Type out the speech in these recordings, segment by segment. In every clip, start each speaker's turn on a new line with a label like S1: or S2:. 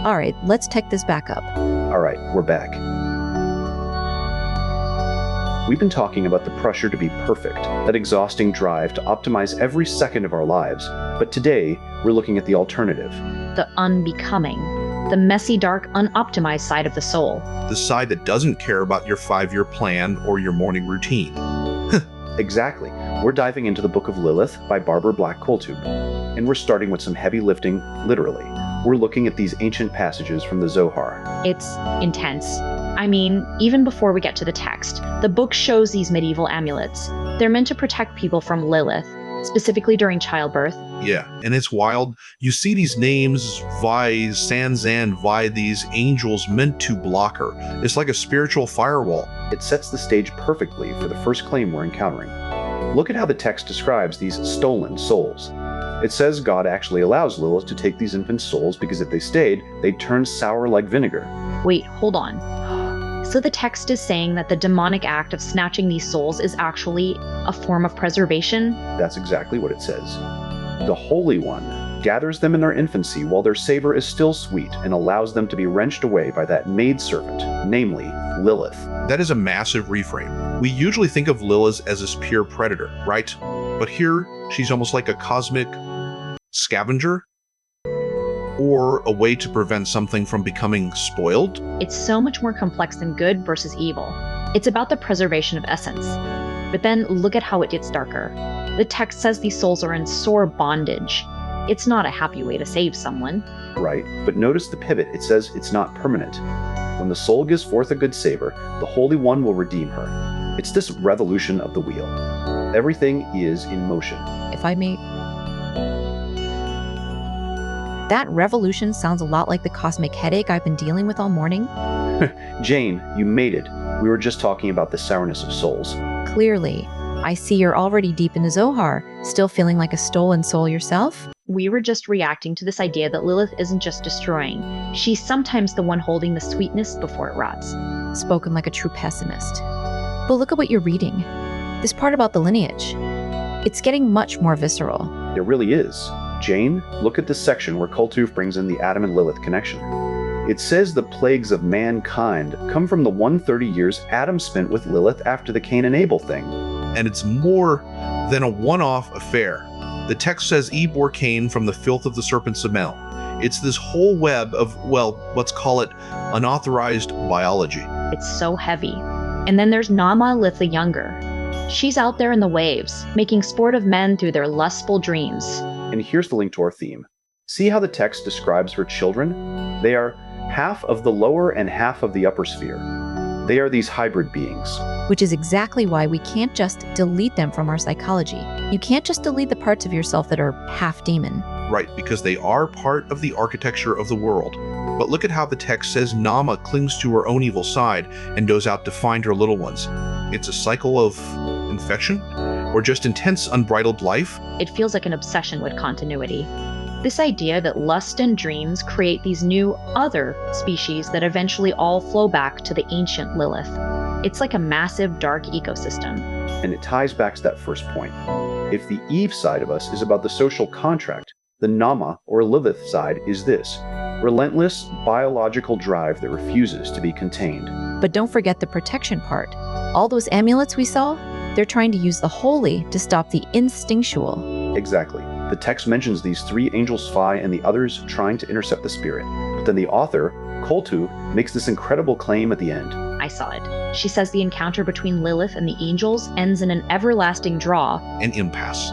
S1: All right, let's tech this back up.
S2: All right, we're back. We've been talking about the pressure to be perfect, that exhausting drive to optimize every second of our lives. But today, we're looking at the alternative.
S3: The unbecoming. The messy, dark, unoptimized side of the soul.
S4: The side that doesn't care about your 5-year plan or your morning routine.
S2: Exactly. We're diving into the Book of Lilith by Black Koltuv. And we're starting with some heavy lifting, literally. We're looking at these ancient passages from the Zohar.
S3: It's intense. I mean, even before we get to the text, the book shows these medieval amulets. They're meant to protect people from Lilith, specifically during childbirth.
S4: Yeah, and it's wild. You see these names, Vi, Sanzan, Vi, these angels meant to block her. It's like a spiritual firewall.
S2: It sets the stage perfectly for the first claim we're encountering. Look at how the text describes these stolen souls. It says God actually allows Lilith to take these infant souls because if they stayed, they'd turn sour like vinegar.
S3: Wait, hold on. So the text is saying that the demonic act of snatching these souls is actually a form of preservation?
S2: That's exactly what it says. The Holy One gathers them in their infancy while their savor is still sweet and allows them to be wrenched away by that maidservant, namely Lilith.
S4: That is a massive reframe. We usually think of Lilith as this pure predator, right? But here, she's almost like a cosmic scavenger, or a way to prevent something from becoming spoiled.
S3: It's so much more complex than good versus evil. It's about the preservation of essence. But then look at how it gets darker. The text says these souls are in sore bondage. It's not a happy way to save someone.
S2: Right, but notice the pivot. It says it's not permanent. When the soul gives forth a good savor, the Holy One will redeem her. It's this revolution of the wheel. Everything is in motion.
S1: If I may... That revolution sounds a lot like the cosmic headache I've been dealing with all morning.
S2: Jane, you made it. We were just talking about the sourness of souls.
S1: Clearly. I see you're already deep in the Zohar, still feeling like a stolen soul yourself?
S3: We were just reacting to this idea that Lilith isn't just destroying. She's sometimes the one holding the sweetness before it rots.
S1: Spoken like a true pessimist. But look at what you're reading. This part about the lineage. It's getting much more visceral.
S2: There really is. Jane, look at this section where Koltuv brings in the Adam and Lilith connection. It says the plagues of mankind come from the 130 years Adam spent with Lilith after the Cain and Abel thing.
S4: And it's more than a one-off affair. The text says Eve bore Cain from the filth of the serpent's smell. It's this whole web of, well, let's call it unauthorized biology.
S3: It's so heavy. And then there's Nama Lith the Younger. She's out there in the waves, making sport of men through their lustful dreams.
S2: And here's the link to our theme. See how the text describes her children? They are half of the lower and half of the upper sphere. They are these hybrid beings.
S1: Which is exactly why we can't just delete them from our psychology. You can't just delete the parts of yourself that are half demon.
S4: Right, because they are part of the architecture of the world. But look at how the text says Nama clings to her own evil side and goes out to find her little ones. It's a cycle of infection? Or just intense unbridled life?
S3: It feels like an obsession with continuity. This idea that lust and dreams create these new other species that eventually all flow back to the ancient Lilith. It's like a massive dark ecosystem.
S2: And it ties back to that first point. If the Eve side of us is about the social contract, the Nama or Lilith side is this: relentless biological drive that refuses to be contained.
S1: But don't forget the protection part. All those amulets we saw, they're trying to use the holy to stop the instinctual.
S2: Exactly. The text mentions these 3 angels Phi and the others trying to intercept the spirit. But then the author, Koltuv, makes this incredible claim at the end.
S3: I saw it. She says the encounter between Lilith and the angels ends in an everlasting draw.
S4: An impasse.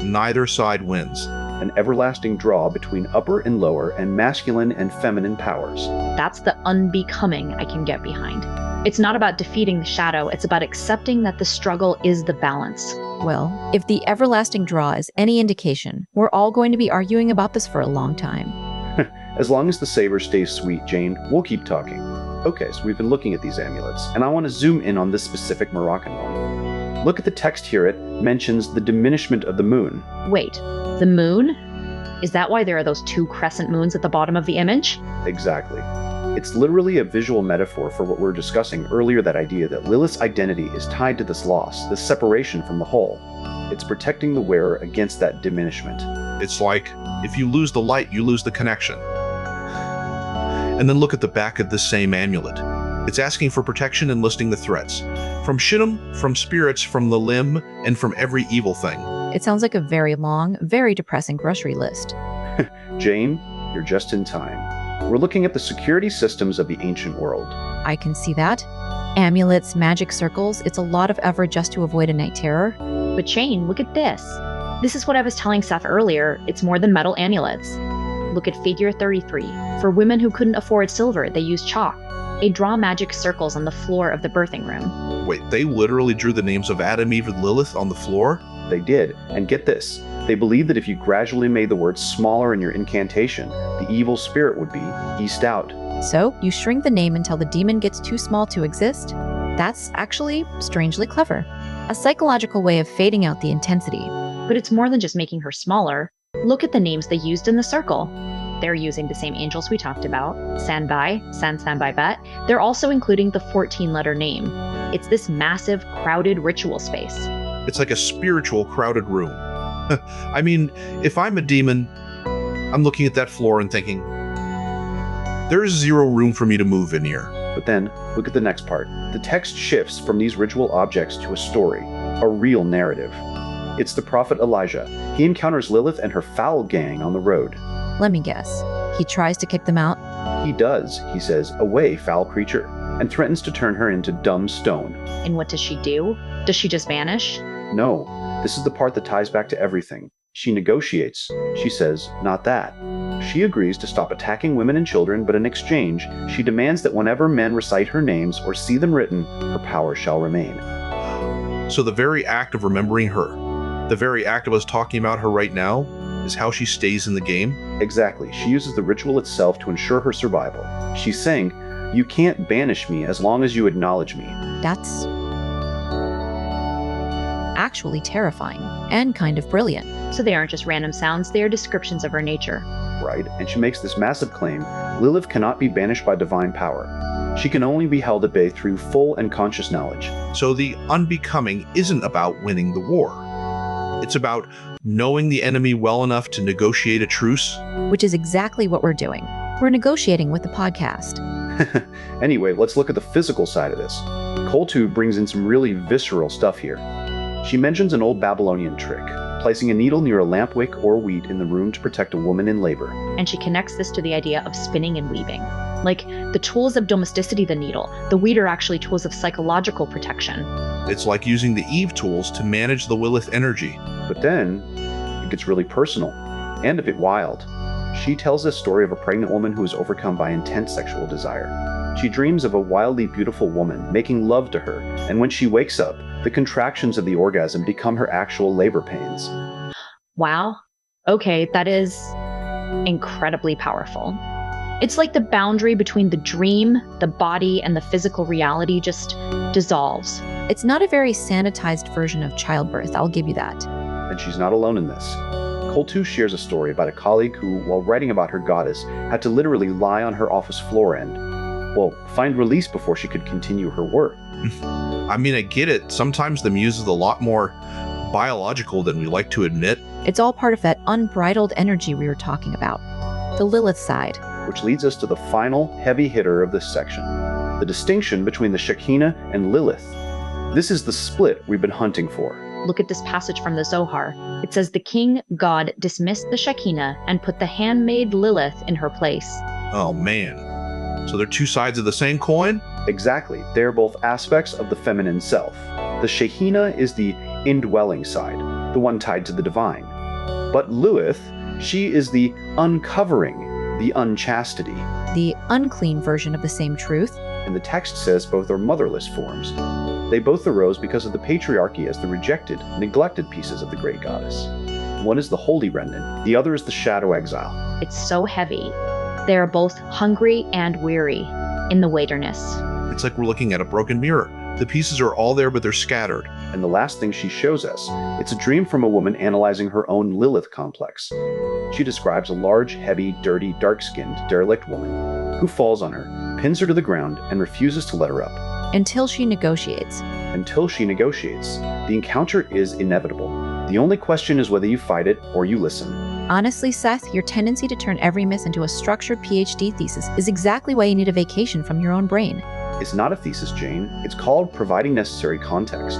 S4: Neither side wins.
S2: An everlasting draw between upper and lower and masculine and feminine powers.
S3: That's the unbecoming I can get behind. It's not about defeating the shadow, it's about accepting that the struggle is the balance.
S1: Well, if the everlasting draw is any indication, we're all going to be arguing about this for a long time.
S2: As long as the savor stays sweet, Jane, we'll keep talking. Okay, so we've been looking at these amulets, and I want to zoom in on this specific Moroccan one. Look at the text here. It mentions the diminishment of the moon.
S3: Wait, the moon? Is that why there are those 2 crescent moons at the bottom of the image?
S2: Exactly. It's literally a visual metaphor for what we were discussing earlier, that idea that Lilith's identity is tied to this loss, this separation from the whole. It's protecting the wearer against that diminishment.
S4: It's like, if you lose the light, you lose the connection. And then look at the back of this same amulet. It's asking for protection and listing the threats. From Shittim, from spirits, from the limb, and from every evil thing.
S1: It sounds like a very long, very depressing grocery list.
S2: Jane, you're just in time. We're looking at the security systems of the ancient world.
S1: I can see that. Amulets, magic circles, it's a lot of effort just to avoid a night terror.
S3: But Shane, look at this. This is what I was telling Seth earlier. It's more than metal amulets. Look at figure 33. For women who couldn't afford silver, they used chalk. They draw magic circles on the floor of the birthing room.
S4: Wait, they literally drew the names of Adam, Eve, and Lilith on the floor?
S2: They did. And get this. They believed that if you gradually made the words smaller in your incantation, the evil spirit would be eased out.
S1: So, you shrink the name until the demon gets too small to exist? That's actually strangely clever. A psychological way of fading out the intensity.
S3: But it's more than just making her smaller. Look at the names they used in the circle. They're using the same angels we talked about, Sanbai, Sanbai Bet. They're also including the 14-letter name. It's this massive, crowded ritual space.
S4: It's like a spiritual crowded room. I mean, if I'm a demon, I'm looking at that floor and thinking, there's zero room for me to move in here.
S2: But then, look at the next part. The text shifts from these ritual objects to a story, a real narrative. It's the prophet Elijah. He encounters Lilith and her foul gang on the road.
S1: Let me guess. He tries to kick them out?
S2: He does, he says, "Away, foul creature," and threatens to turn her into dumb stone.
S3: And what does she do? Does she just vanish?
S2: No, this is the part that ties back to everything. She negotiates. She says, not that. She agrees to stop attacking women and children, but in exchange, she demands that whenever men recite her names or see them written, her power shall remain.
S4: So the very act of remembering her, the very act of us talking about her right now, is how she stays in the game?
S2: Exactly. She uses the ritual itself to ensure her survival. She's saying, you can't banish me as long as you acknowledge me.
S1: That's actually terrifying and kind of brilliant.
S3: So they aren't just random sounds, they are descriptions of her nature.
S2: Right, and she makes this massive claim, Lilith cannot be banished by divine power. She can only be held at bay through full and conscious knowledge.
S4: So the unbecoming isn't about winning the war. It's about knowing the enemy well enough to negotiate a truce.
S1: Which is exactly what we're doing. We're negotiating with the podcast.
S2: Anyway, let's look at the physical side of this. Koltuv brings in some really visceral stuff here. She mentions an old Babylonian trick, placing a needle near a lamp wick or wheat in the room to protect a woman in labor.
S3: And she connects this to the idea of spinning and weaving. Like, the tools of domesticity, the needle, the wheat are actually tools of psychological protection.
S4: It's like using the Eve tools to manage the Lilith energy.
S2: But then, it gets really personal, and a bit wild. She tells this story of a pregnant woman who is overcome by intense sexual desire. She dreams of a wildly beautiful woman making love to her, and when she wakes up, the contractions of the orgasm become her actual labor pains.
S3: Wow. Okay, that is incredibly powerful. It's like the boundary between the dream, the body, and the physical reality just dissolves.
S1: It's not a very sanitized version of childbirth, I'll give you that.
S2: And she's not alone in this. Koltuv shares a story about a colleague who, while writing about her goddess, had to literally lie on her office floor and, well, find release before she could continue her work.
S4: I mean, I get it. Sometimes the muse is a lot more biological than we like to admit.
S1: It's all part of that unbridled energy we were talking about. The Lilith side.
S2: Which leads us to the final heavy hitter of this section. The distinction between the Shekhina and Lilith. This is the split we've been hunting for.
S3: Look at this passage from the Zohar. It says the king God dismissed the Shekhina and put the handmaid Lilith in her place.
S4: Oh man. So they're two sides of the same coin?
S2: Exactly. They are both aspects of the feminine self. The Shekhina is the indwelling side, the one tied to the divine. But Lilith, she is the uncovering, the unchastity.
S1: The unclean version of the same truth.
S2: And the text says both are motherless forms. They both arose because of the patriarchy as the rejected, neglected pieces of the great goddess. One is the holy remnant, the other is the shadow exile.
S3: It's so heavy. They are both hungry and weary in the wilderness.
S4: It's like we're looking at a broken mirror. The pieces are all there, but they're scattered.
S2: And the last thing she shows us, it's a dream from a woman analyzing her own Lilith complex. She describes a large, heavy, dirty, dark-skinned, derelict woman who falls on her, pins her to the ground, and refuses to let her up.
S1: Until she negotiates.
S2: Until she negotiates. The encounter is inevitable. The only question is whether you fight it or you listen.
S1: Honestly, Seth, your tendency to turn every myth into a structured PhD thesis is exactly why you need a vacation from your own brain.
S2: It's not a thesis, Jane. It's called providing necessary context.